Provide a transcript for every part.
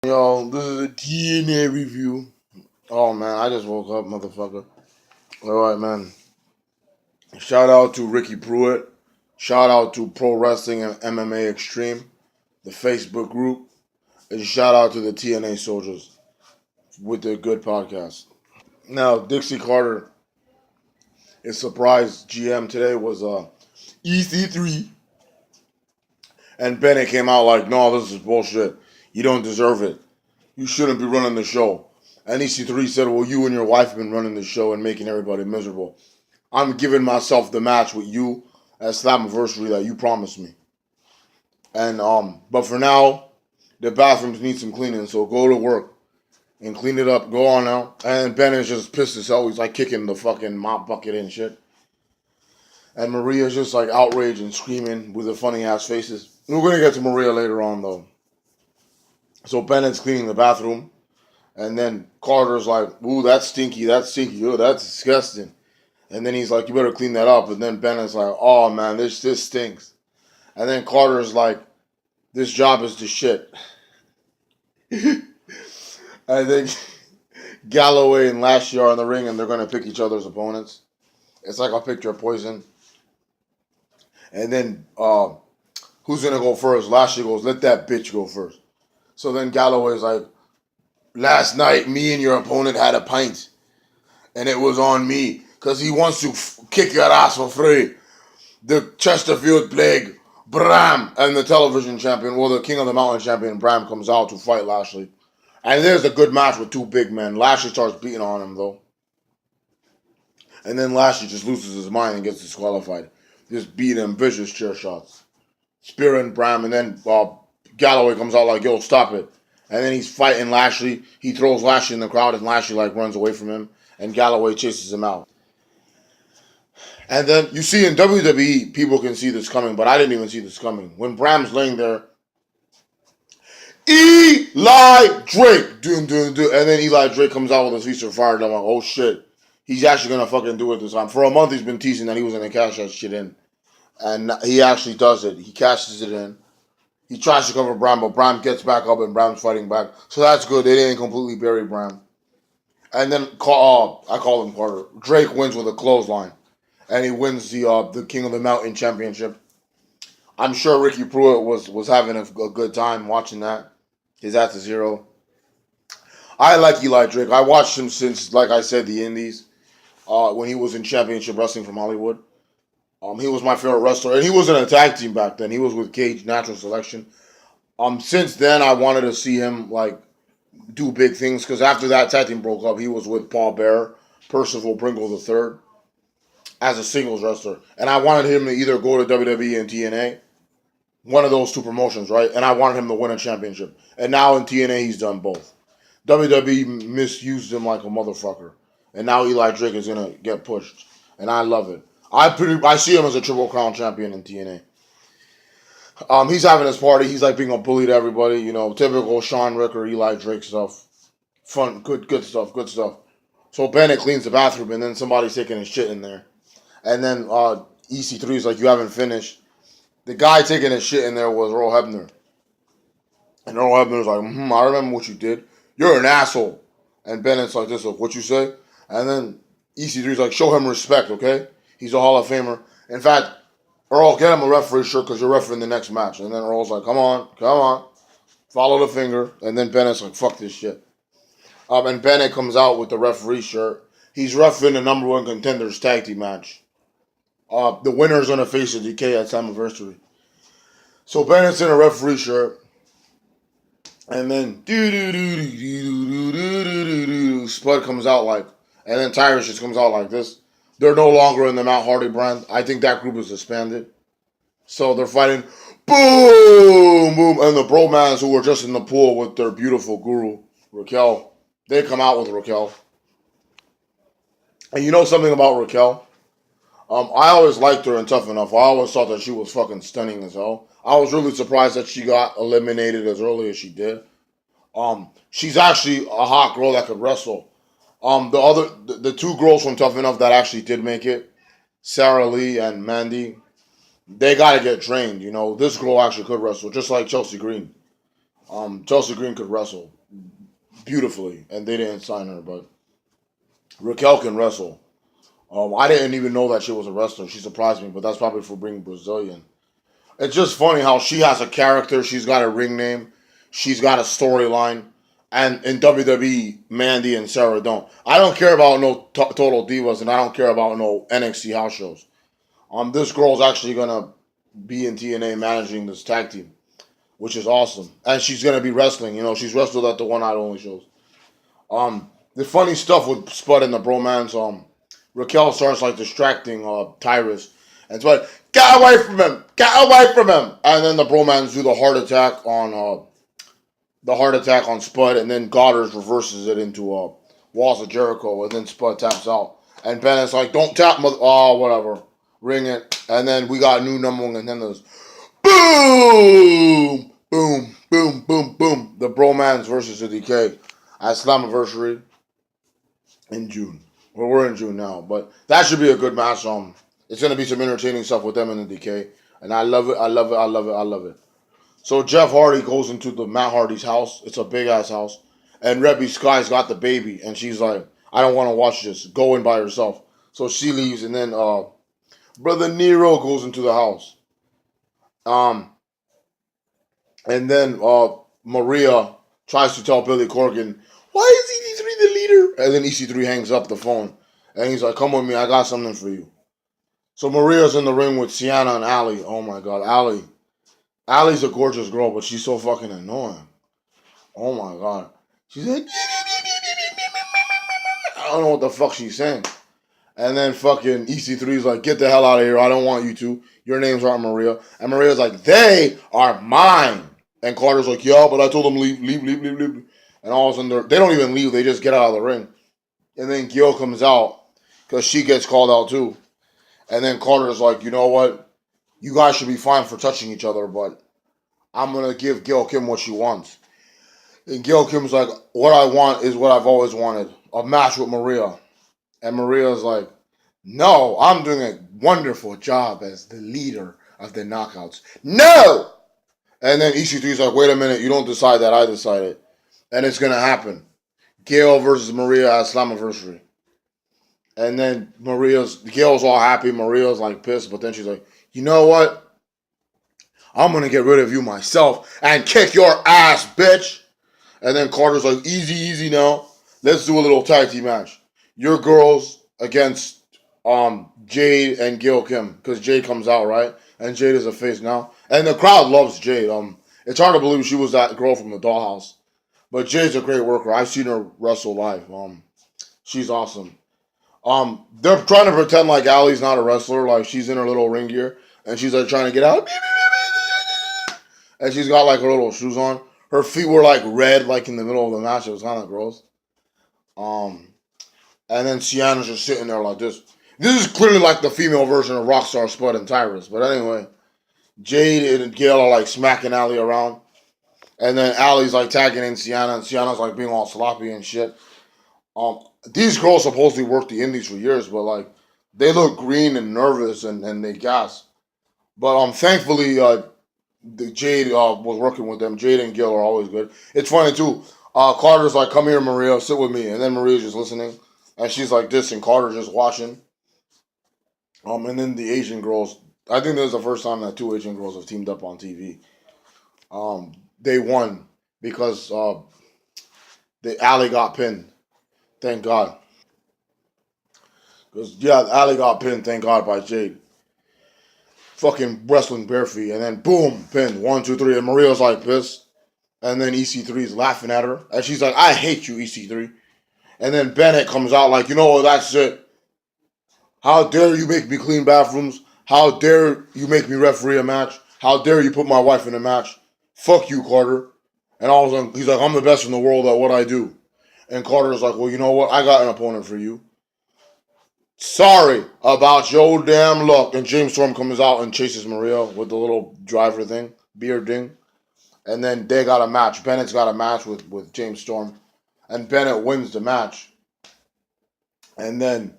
Yo, this is a TNA review. Oh man, I just woke up, motherfucker. Alright, man. Shout out to Ricky Pruitt. Shout out to Pro Wrestling and MMA Extreme, the Facebook group. And shout out to the TNA soldiers with their good podcast. Now, Dixie Carter, his surprise GM today was EC3. And Bennett came out like, no, this is bullshit. You don't deserve it. You shouldn't be running the show. And EC3 said, well, you and your wife have been running the show and making everybody miserable. I'm giving myself the match with you at Slammiversary that you promised me. And but for now, the bathrooms need some cleaning, so go to work and clean it up. Go on now. And Bennett's just pissed as hell. He's like kicking the fucking mop bucket and shit. And Maria's just like outraged and screaming with the funny ass faces. We're gonna get to Maria later on though. So Bennett's cleaning the bathroom. And then Carter's like, ooh, that's stinky, ooh, that's disgusting. And then he's like, you better clean that up. And then Bennett's like, oh man, this stinks. And then Carter's like, this job is the shit. I think Galloway and Lashley are in the ring and they're going to pick each other's opponents. It's like I'll pick your poison. And then who's going to go first? Lashley goes, let that bitch go first. So then Galloway's like, last night me and your opponent had a pint. And it was on me. Because he wants to kick your ass for free. The Chesterfield Plague, Bram, and the television champion, well, the King of the Mountain champion, Bram, comes out to fight Lashley. And there's a good match with two big men. Lashley starts beating on him, though. And then Lashley just loses his mind and gets disqualified. Just beating him, vicious chair shots. Spearing Bram, and then Galloway comes out like, yo, stop it. And then he's fighting Lashley. He throws Lashley in the crowd, and Lashley like runs away from him. And Galloway chases him out. And then you see in WWE, people can see this coming, but I didn't even see this coming. When Bram's laying there, ELI Drake, and then ELI Drake comes out with his feast of fire, and I'm like, oh shit, he's actually gonna fucking do it this time. For a month, he's been teasing that he was gonna cash that shit in, and he actually does it. He cashes it in. He tries to cover Bram, but Bram gets back up, and Bram's fighting back. So that's good. They didn't completely bury Bram. And then I call him Carter. Drake wins with a clothesline. And he wins the King of the Mountain championship. I'm sure Ricky Pruitt was having a good time watching that. His at the zero. I like ELI Drake. I watched him since, like I said, the Indies. When he was in Championship Wrestling from Hollywood. He was my favorite wrestler. And he was in a tag team back then. He was with Cage Natural Selection. Since then, I wanted to see him like do big things. Because after that tag team broke up, he was with Paul Bearer, Percival Pringle III. As a singles wrestler. And I wanted him to either go to WWE and TNA. One of those two promotions, right? And I wanted him to win a championship. And now in TNA, he's done both. WWE misused him like a motherfucker. And now ELI Drake is going to get pushed. And I love it. I see him as a Triple Crown champion in TNA. He's having his party. He's like being a bully to everybody. You know, typical Sean Ricker, ELI Drake stuff. Fun, good stuff. So Bennett cleans the bathroom and then somebody's taking his shit in there. And then EC3 is like, you haven't finished. The guy taking his shit in there was Earl Hebner. And Earl Hebner's like, I remember what you did. You're an asshole. And Bennett's like this, what you say? And then EC3's like, show him respect, okay? He's a Hall of Famer. In fact, Earl, get him a referee shirt because you're refereeing the next match. And then Earl's like, come on. Follow the finger. And then Bennett's like, fuck this shit. And Bennett comes out with the referee shirt. He's refereeing the number one contenders tag team match. The winner's gonna face a DK at Slammiversary. So Bennett's in a referee shirt, and then Spud comes out like, and then Tyrus just comes out like this. They're no longer in the Mount Hardy brand. I think that group is disbanded. So they're fighting, boom, and the bromans who were just in the pool with their beautiful guru Raquel, they come out with Raquel. And you know something about Raquel? I always liked her in Tough Enough. I always thought that she was fucking stunning as hell. I was really surprised that she got eliminated as early as she did. She's actually a hot girl that could wrestle. The two girls from Tough Enough that actually did make it, Sarah Lee and Mandy, they gotta get trained. You know, this girl actually could wrestle, just like Chelsea Green. Chelsea Green could wrestle beautifully, and they didn't sign her, but Raquel can wrestle. I didn't even know that she was a wrestler. She surprised me, but that's probably for being Brazilian. It's just funny how she has a character. She's got a ring name. She's got a storyline. And in WWE, Mandy and Sarah don't. I don't care about no Total Divas, and I don't care about no NXT house shows. This girl's actually gonna be in TNA managing this tag team, which is awesome. And she's gonna be wrestling. You know, she's wrestled at the One Night Only shows. The funny stuff with Spud and the bromance. Raquel starts like distracting Tyrus, and it's like, get away from him, get away from him. And then the bromance do the heart attack on Spud, and then Goddard reverses it into Walls of Jericho, and then Spud taps out. And Bennett's like, don't tap, whatever, ring it. And then we got new number one contenders. Boom, boom, boom, boom, boom. The bromance versus the DK at Slammiversary in June. Well, we're in June now, but that should be a good match. It's gonna be some entertaining stuff with them in the DK, and I love it. I love it. I love it. I love it. So Jeff Hardy goes into the Matt Hardy's house. It's a big ass house, and Rebby Sky's got the baby, and she's like, "I don't want to watch this. Go in by yourself." So she leaves, and then brother Nero goes into the house. Um, and then Maria tries to tell Billy Corgan, "Why is EC3 the leader?" And then EC3 hangs up the phone, and he's like, "Come with me. I got something for you." So Maria's in the ring with Sienna and Allie. Oh my god, Allie. Allie's a gorgeous girl, but she's so fucking annoying. Oh my god. She's like, I don't know what the fuck she's saying. And then fucking EC3's like, get the hell out of here. I don't want you to. Your names aren't Maria. And Maria's like, they are mine. And Carter's like, yeah, but I told them leave, leave, leave, leave, leave. And all of a sudden, they don't even leave. They just get out of the ring. And then Gil comes out because she gets called out too. And then Carter's like, you know what? You guys should be fine for touching each other, but I'm going to give Gil Kim what she wants. And Gil Kim's like, what I want is what I've always wanted. A match with Maria. And Maria's like, no, I'm doing a wonderful job as the leader of the Knockouts. No! And then EC3's like, wait a minute, you don't decide that, I decide it. And it's going to happen. Gail versus Maria at Slammiversary. And then Gail's all happy, Maria's like pissed, but then she's like, you know what? I'm going to get rid of you myself and kick your ass, bitch. And then Carter's like, easy, easy now. Let's do a little tag team match. Your girls against Jade and Gail Kim. Because Jade comes out, right? And Jade is a face now. And the crowd loves Jade. It's hard to believe she was that girl from the Dollhouse. But Jade's a great worker. I've seen her wrestle live. She's awesome. They're trying to pretend like Allie's not a wrestler. Like she's in her little ring gear. And she's like trying to get out. And she's got like her little shoes on. Her feet were like red, like in the middle of the match. It was kind of gross. And then Sienna's just sitting there like this. This is clearly like the female version of Rockstar Spud and Tyrus. But anyway, Jade and Gail are like smacking Allie around. And then Allie's like tagging in Sienna, and Sienna's like being all sloppy and shit. These girls supposedly worked the indies for years, but like they look green and nervous and they gas. But thankfully, the Jade was working with them. Jade and Gil are always good. It's funny too. Carter's like, "Come here, Maria, sit with me," and then Maria's just listening, and she's like this, and Carter's just watching. And then the Asian girls. I think this is the first time that two Asian girls have teamed up on TV. They won because the Allie got pinned. Thank God. Because yeah, Allie got pinned. Thank God by Jade. Fucking wrestling bare feet, and then boom, pinned. 1, 2, 3, and Maria's like pissed. And then EC3 is laughing at her. And she's like, I hate you, EC3. And then Bennett comes out like, you know what, that's it. How dare you make me clean bathrooms? How dare you make me referee a match? How dare you put my wife in a match? Fuck you, Carter. And all of a sudden, he's like, I'm the best in the world at what I do. And Carter's like, well, you know what? I got an opponent for you. Sorry about your damn luck. And James Storm comes out and chases Maria with the little driver thing, beard ding. And then they got a match. Bennett's got a match with James Storm. And Bennett wins the match. And then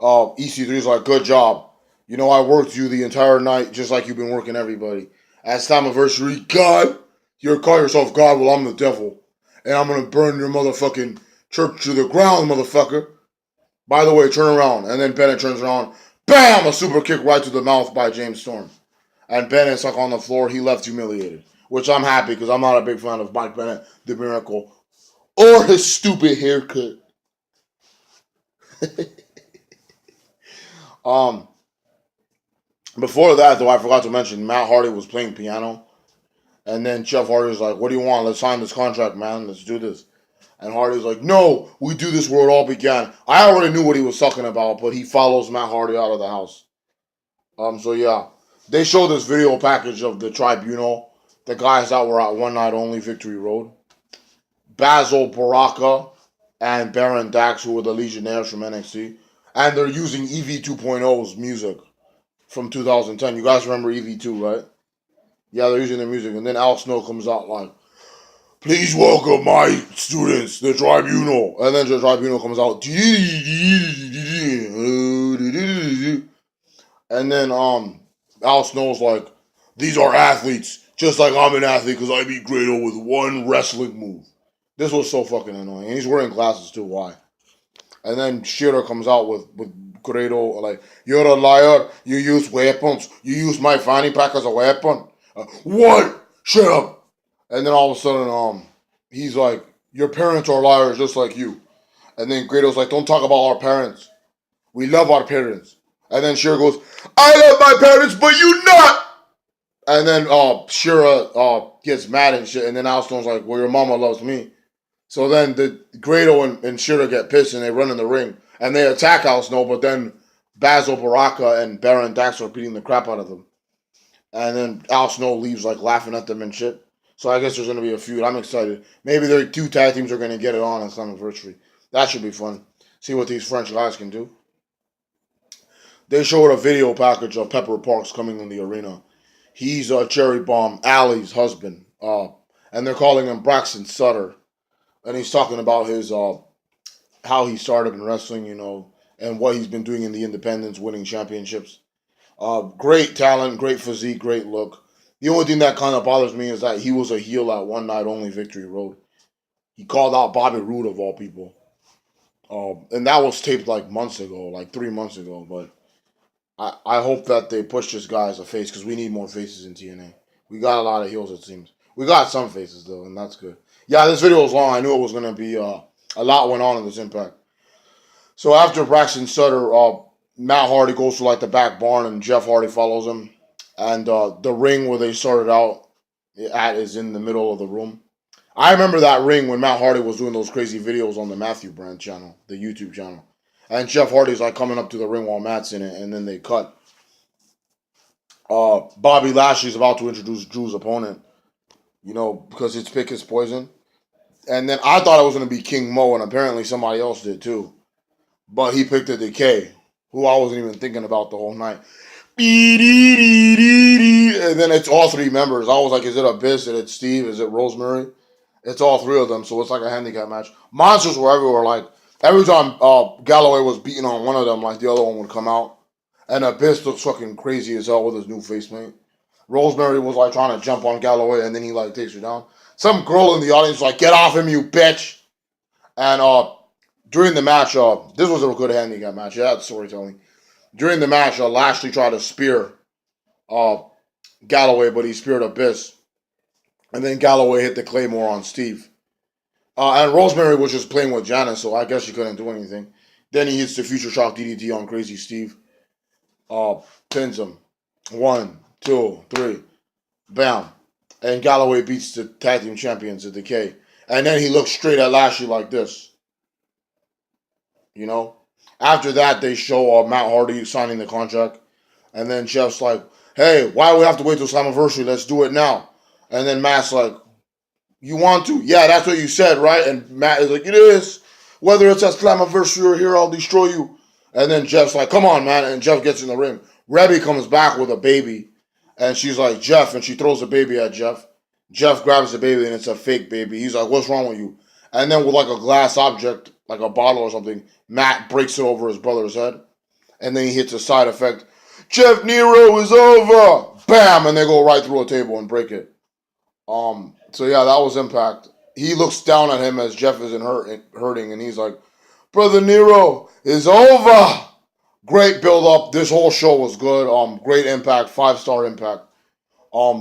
EC3's like, good job. You know, I worked you the entire night just like you've been working everybody. At Slammiversary, God, You call yourself God, well, I'm the devil. And I'm going to burn your motherfucking church to the ground, motherfucker. By the way, turn around. And then Bennett turns around. Bam! A super kick right to the mouth by James Storm. And Bennett's like on the floor. He left humiliated. Which I'm happy because I'm not a big fan of Mike Bennett, the Miracle, or his stupid haircut. Before that, though, I forgot to mention Matt Hardy was playing piano. And then Jeff Hardy's like, what do you want? Let's sign this contract, man. Let's do this. And Hardy's like, no, we do this where it all began. I already knew what he was talking about, but he follows Matt Hardy out of the house. So yeah. They show this video package of the Tribunal. The guys that were at One Night Only Victory Road. Basil Baraka and Baron Dax, who were the Legionnaires from NXT. And they're using EV 2.0's music from 2010. You guys remember EV2, right? Yeah, they're using their music. And then Al Snow comes out like, please welcome my students, the Tribunal. And then the Tribunal comes out. And then Al Snow's like, these are athletes, just like I'm an athlete because I beat Grado with one wrestling move. This was so fucking annoying. And he's wearing glasses too, why? And then Shearer comes out with Grado, like, you're a liar, you use weapons, you use my fanny pack as a weapon. What? Shut up. And then all of a sudden, he's like, your parents are liars just like you. And then Grado's like, don't talk about our parents. We love our parents. And then Shearer goes, I love my parents, but you not. And then Shearer gets mad and shit. And then Al Snow's like, well, your mama loves me. So then the Grado and Shearer get pissed and they run in the ring. And they attack Al Snow, but then Basil Baraka and Baron Dax are beating the crap out of them. And then Al Snow leaves like laughing at them and shit. So I guess there's going to be a feud. I'm excited. Maybe their two tag teams are going to get it on Slammiversary. That should be fun. See what these French guys can do. They showed a video package of Pepper Parks coming in the arena. He's Cherry Bomb, Allie's husband. And they're calling him Braxton Sutter. And he's talking about his how he started in wrestling, you know, and what he's been doing in the independents, winning championships. Great talent, great physique, great look. The only thing that kind of bothers me is that he was a heel at One Night Only Victory Road. He called out Bobby Roode of all people. And that was taped like months ago, like 3 months ago. But I hope that they push this guy as a face because we need more faces in TNA. We got a lot of heels, it seems. We got some faces, though, and that's good. Yeah, this video was long. I knew it was going to be a lot went on in this Impact. So after Braxton Sutter, Matt Hardy goes to like the back barn and Jeff Hardy follows him. And the ring where they started out at is in the middle of the room. I remember that ring when Matt Hardy was doing those crazy videos on the Matthew Brand channel, the YouTube channel. And Jeff Hardy's like coming up to the ring while Matt's in it, and then they cut. Bobby Lashley's about to introduce Drew's opponent, you know, because it's pick his poison. And then I thought it was going to be King Mo, and apparently somebody else did too. But he picked a Decay, who I wasn't even thinking about the whole night. And then it's all three members. I was like, is it Abyss? Is it Steve? Is it Rosemary? It's all three of them, so it's like a handicap match. Monsters were everywhere. Like, every time Galloway was beating on one of them, like, the other one would come out. And Abyss looks fucking crazy as hell with his new face paint. Rosemary was, like, trying to jump on Galloway, and then he, like, takes her down. Some girl in the audience was like, get off him, you bitch! And during the match, this was a good handicap match. Yeah, that's storytelling. During the match, Lashley tried to spear Galloway, but he speared Abyss. And then Galloway hit the Claymore on Steve. And Rosemary was just playing with Janice, so I guess she couldn't do anything. Then he hits the Future Shock DDT on Crazy Steve. Pins him. 1, 2, 3. Bam. And Galloway beats the tag team champions at Decay. And then he looks straight at Lashley like this. You know? After that, they show Matt Hardy signing the contract. And then Jeff's like, hey, why do we have to wait till Slammiversary? Let's do it now. And then Matt's like, you want to? Yeah, that's what you said, right? And Matt is like, it is. Whether it's at Slammiversary or here, I'll destroy you. And then Jeff's like, come on, man. And Jeff gets in the ring. Rebby comes back with a baby. And she's like, Jeff. And she throws the baby at Jeff. Jeff grabs the baby and it's a fake baby. He's like, what's wrong with you? And then with like a glass object, like a bottle or something, Matt breaks it over his brother's head. And then he hits a side effect. Jeff Nero is over. Bam. And they go right through a table and break it. So yeah, that was Impact. He looks down at him as Jeff isn't hurting, and he's like, "Brother Nero is over." Great build up. This whole show was good. Great Impact, 5-star Impact.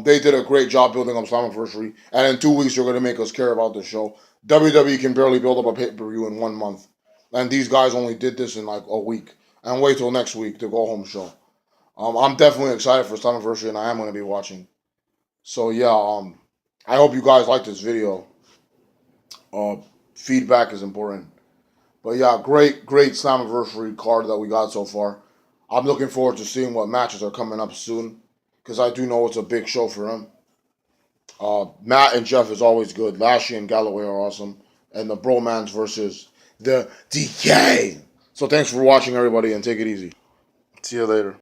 They did a great job building up Slammiversary, and in 2 weeks you're gonna make us care about the show. WWE can barely build up a pay per view in 1 month, and these guys only did this in like a week. And wait till next week to go home show. I'm definitely excited for Slammiversary, and I am gonna be watching. So yeah, I hope you guys like this video. Uh, Feedback is important. But yeah, great Slammiversary card that we got so far. I'm looking forward to seeing what matches are coming up soon, because I do know it's a big show for him. Matt and Jeff is always good. Lashley and Galloway are awesome. And the Bromans versus the DK. So thanks for watching, everybody, and take it easy. See you later.